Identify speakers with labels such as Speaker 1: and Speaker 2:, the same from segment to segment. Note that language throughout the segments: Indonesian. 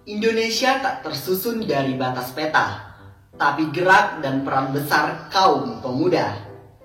Speaker 1: Indonesia tak tersusun dari batas peta, tapi gerak dan peran besar kaum pemuda.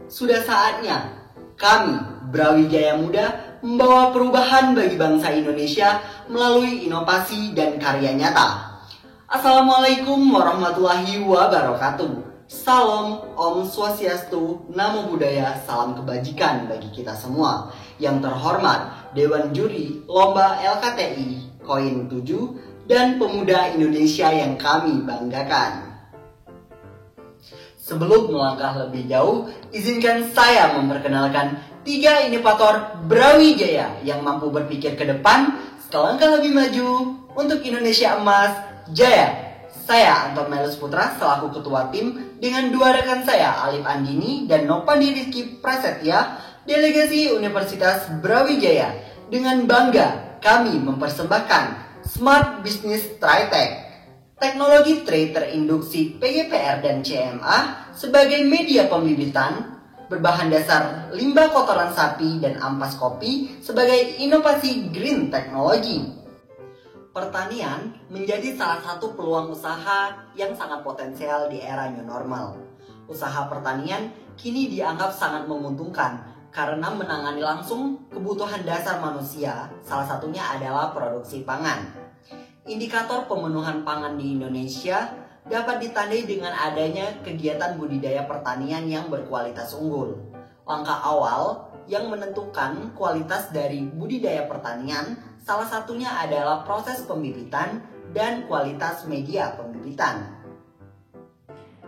Speaker 1: Sudah saatnya kami, Brawijaya Muda, membawa perubahan bagi bangsa Indonesia melalui inovasi dan karya nyata. Assalamualaikum warahmatullahi wabarakatuh. Salam, Om Swastiastu, Namo Buddhaya, salam kebajikan bagi kita semua. Yang terhormat Dewan Juri Lomba LKTI Koin 7 dan pemuda Indonesia yang kami banggakan. Sebelum melangkah lebih jauh, izinkan saya memperkenalkan 3 inovator Brawijaya yang mampu berpikir ke depan selangkah lebih maju untuk Indonesia Emas Jaya. Saya Anton Melus Putra selaku ketua tim dengan 2 rekan saya Alif Andini dan Nopandi Rizky Prasetya, delegasi Universitas Brawijaya. Dengan bangga kami mempersembahkan Smart Business Tritech, teknologi tray terinduksi PGPR dan CMA sebagai media pembibitan, berbahan dasar limbah kotoran sapi dan ampas kopi sebagai inovasi green technology. Pertanian menjadi salah satu peluang usaha yang sangat potensial di era new normal. Usaha pertanian kini dianggap sangat menguntungkan karena menangani langsung kebutuhan dasar manusia, salah satunya adalah produksi pangan. Indikator pemenuhan pangan di Indonesia dapat ditandai dengan adanya kegiatan budidaya pertanian yang berkualitas unggul. Langkah awal yang menentukan kualitas dari budidaya pertanian salah satunya adalah proses pembibitan dan kualitas media pembibitan.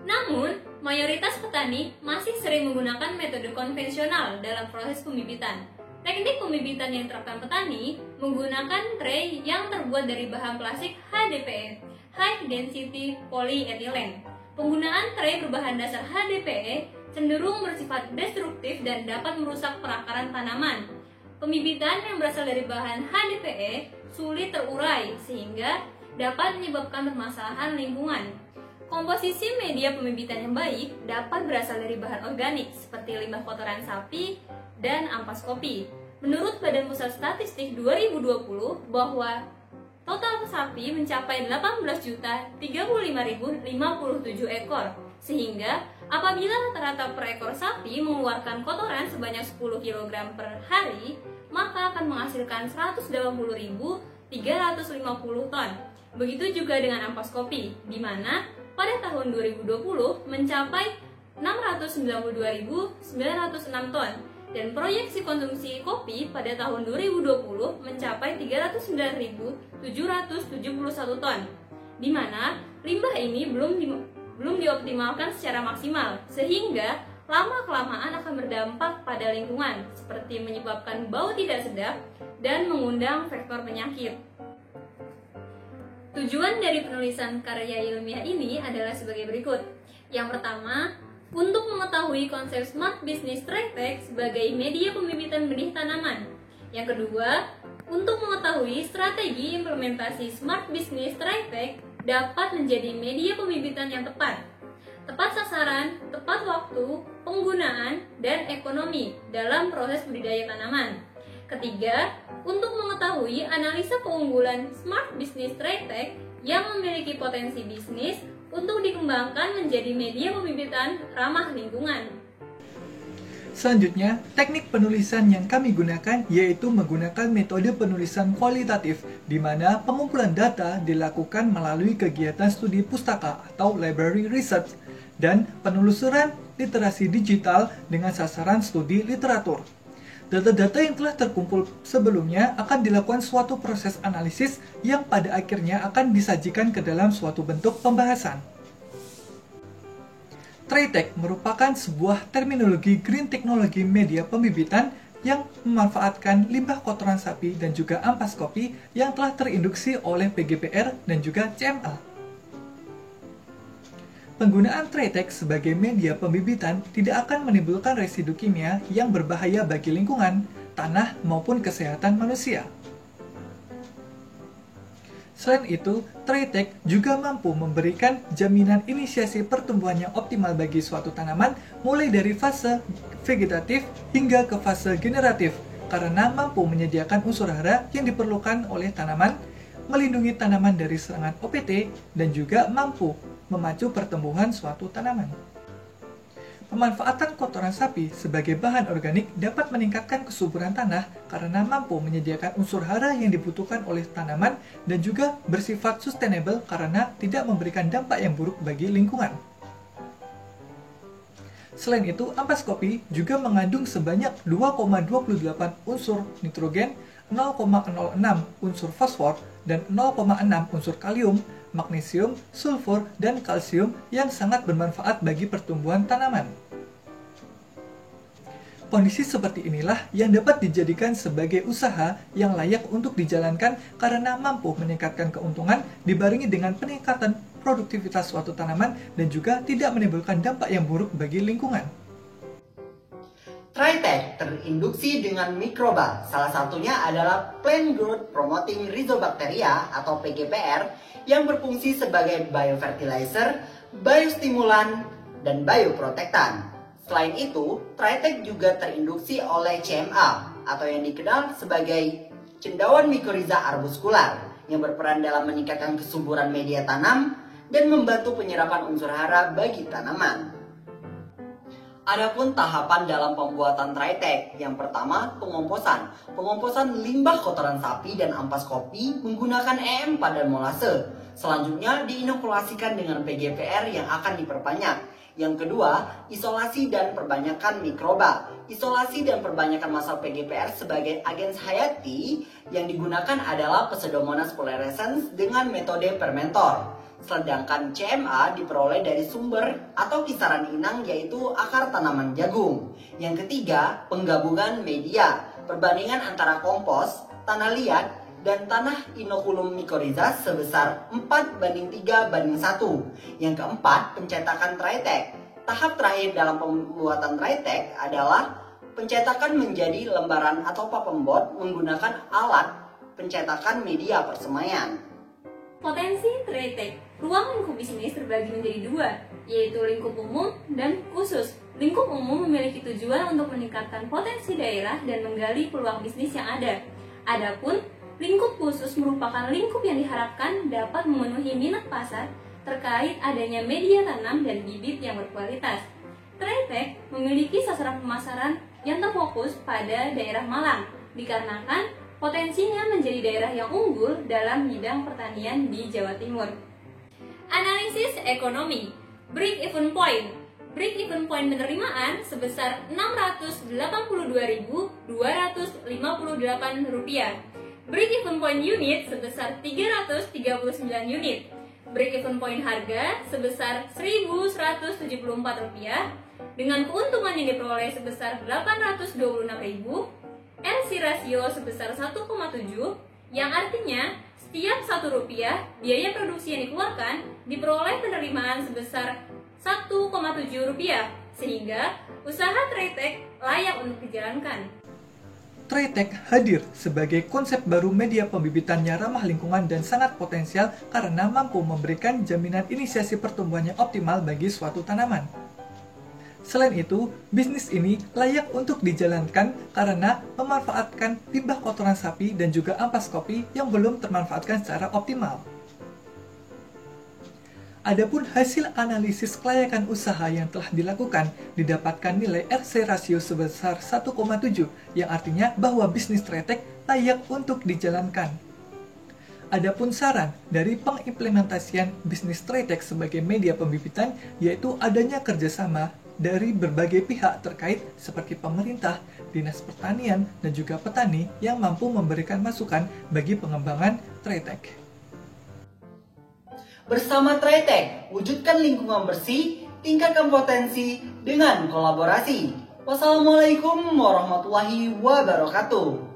Speaker 2: Namun, mayoritas petani masih sering menggunakan metode konvensional dalam proses pembibitan. Teknik pembibitan yang diterapkan petani menggunakan tray yang terbuat dari bahan plastik HDPE, High Density Polyethylene. Penggunaan tray berbahan dasar HDPE cenderung bersifat destruktif dan dapat merusak perakaran tanaman. Pembibitan yang berasal dari bahan HDPE sulit terurai sehingga dapat menyebabkan permasalahan lingkungan. Komposisi media pembibitan yang baik dapat berasal dari bahan organik seperti limbah kotoran sapi dan ampas kopi. Menurut Badan Pusat Statistik 2020 bahwa total sapi mencapai 18.035.057 ekor, sehingga apabila rata-rata per ekor sapi mengeluarkan kotoran sebanyak 10 kg per hari, maka akan menghasilkan 180.350 ton. Begitu juga dengan ampas kopi, di mana pada tahun 2020 mencapai 692.906 ton, dan proyeksi konsumsi kopi pada tahun 2020 mencapai 309.771 ton, di mana limbah ini belum dioptimalkan secara maksimal, sehingga lama-kelamaan akan berdampak pada lingkungan, seperti menyebabkan bau tidak sedap dan mengundang faktor penyakit. Tujuan dari penulisan karya ilmiah ini adalah sebagai berikut. Yang pertama, untuk mengetahui konsep Smart Business Tritech sebagai media pembibitan benih tanaman. Yang kedua, untuk mengetahui strategi implementasi Smart Business Tritech dapat menjadi media pembibitan yang tepat sasaran, tepat waktu, penggunaan, dan ekonomi dalam proses budidaya tanaman. Ketiga, untuk mengetahui analisa keunggulan Smart Business Tritech yang memiliki potensi bisnis untuk dikembangkan menjadi media pembibitan ramah lingkungan.
Speaker 3: Selanjutnya, teknik penulisan yang kami gunakan yaitu menggunakan metode penulisan kualitatif, di mana pengumpulan data dilakukan melalui kegiatan studi pustaka atau library research, dan penelusuran literasi digital dengan sasaran studi literatur. Data-data yang telah terkumpul sebelumnya akan dilakukan suatu proses analisis yang pada akhirnya akan disajikan ke dalam suatu bentuk pembahasan. Tritech merupakan sebuah terminologi green teknologi media pembibitan yang memanfaatkan limbah kotoran sapi dan juga ampas kopi yang telah terinduksi oleh PGPR dan juga CMA. Penggunaan Tritech sebagai media pembibitan tidak akan menimbulkan residu kimia yang berbahaya bagi lingkungan, tanah, maupun kesehatan manusia. Selain itu, Tritech juga mampu memberikan jaminan inisiasi pertumbuhan yang optimal bagi suatu tanaman mulai dari fase vegetatif hingga ke fase generatif, karena mampu menyediakan unsur hara yang diperlukan oleh tanaman, melindungi tanaman dari serangan OPT, dan juga mampu memacu pertumbuhan suatu tanaman. Pemanfaatan kotoran sapi sebagai bahan organik dapat meningkatkan kesuburan tanah karena mampu menyediakan unsur hara yang dibutuhkan oleh tanaman dan juga bersifat sustainable karena tidak memberikan dampak yang buruk bagi lingkungan. Selain itu, ampas kopi juga mengandung sebanyak 2,28 unsur nitrogen, 0,06 unsur fosfor, dan 0,6 unsur kalium, magnesium, sulfur, dan kalsium yang sangat bermanfaat bagi pertumbuhan tanaman. Kondisi seperti inilah yang dapat dijadikan sebagai usaha yang layak untuk dijalankan karena mampu meningkatkan keuntungan dibarengi dengan peningkatan produktivitas suatu tanaman dan juga tidak menimbulkan dampak yang buruk bagi lingkungan.
Speaker 1: Tritech terinduksi dengan mikroba, salah satunya adalah Plant Growth Promoting Rhizobacteria atau PGPR yang berfungsi sebagai biofertilizer, biostimulan, dan bioprotektan. Selain itu, Tritech juga terinduksi oleh CMA atau yang dikenal sebagai cendawan mycorrhiza arbuscular yang berperan dalam meningkatkan kesuburan media tanam dan membantu penyerapan unsur hara bagi tanaman. Adapun tahapan dalam pembuatan Tritech, yang pertama pengomposan. Pengomposan limbah kotoran sapi dan ampas kopi menggunakan EM padan molase. Selanjutnya diinokulasikan dengan PGPR yang akan diperbanyak. Yang kedua, isolasi dan perbanyakan mikroba. Isolasi dan perbanyakan massa PGPR sebagai agens hayati yang digunakan adalah Pseudomonas fluorescens dengan metode fermentor. Sedangkan CMA diperoleh dari sumber atau kisaran inang yaitu akar tanaman jagung. Yang ketiga, penggabungan media. Perbandingan antara kompos, tanah liat, dan tanah inokulum mycorrhiza sebesar 4:3:1. Yang keempat, pencetakan Tritech. Tahap terakhir dalam pembuatan Tritech adalah pencetakan menjadi lembaran atau paperboard menggunakan alat pencetakan media persemaian.
Speaker 2: Potensi Tritech. Ruang lingkup bisnis terbagi menjadi dua, yaitu lingkup umum dan khusus. Lingkup umum memiliki tujuan untuk meningkatkan potensi daerah dan menggali peluang bisnis yang ada. Adapun lingkup khusus merupakan lingkup yang diharapkan dapat memenuhi minat pasar terkait adanya media tanam dan bibit yang berkualitas. Tritech memiliki sasaran pemasaran yang terfokus pada daerah Malang, dikarenakan potensinya menjadi daerah yang unggul dalam bidang pertanian di Jawa Timur. Analisis ekonomi. Break-even point. Break-even point penerimaan sebesar Rp682.258. Break-even point unit sebesar 339 unit. Break-even point harga sebesar Rp1.174 dengan keuntungan yang diperoleh sebesar Rp826.000. LC rasio sebesar 1,7 yang artinya setiap Rp1 biaya produksi yang dikeluarkan diperoleh penerimaan sebesar Rp1,7 sehingga usaha Tritech layak untuk dijalankan.
Speaker 3: Tritech hadir sebagai konsep baru media pembibitannya ramah lingkungan dan sangat potensial karena mampu memberikan jaminan inisiasi pertumbuhan yang optimal bagi suatu tanaman. Selain itu, bisnis ini layak untuk dijalankan karena memanfaatkan limbah kotoran sapi dan juga ampas kopi yang belum termanfaatkan secara optimal. Adapun hasil analisis kelayakan usaha yang telah dilakukan didapatkan nilai RC rasio sebesar 1,7 yang artinya bahwa bisnis Tritech layak untuk dijalankan. Adapun saran dari pengimplementasian bisnis Tritech sebagai media pembibitan yaitu adanya kerjasama dari berbagai pihak terkait seperti pemerintah, dinas pertanian, dan juga petani yang mampu memberikan masukan bagi pengembangan Tritech.
Speaker 1: Bersama Tritech, wujudkan lingkungan bersih, tingkatkan potensi dengan kolaborasi. Wassalamualaikum warahmatullahi wabarakatuh.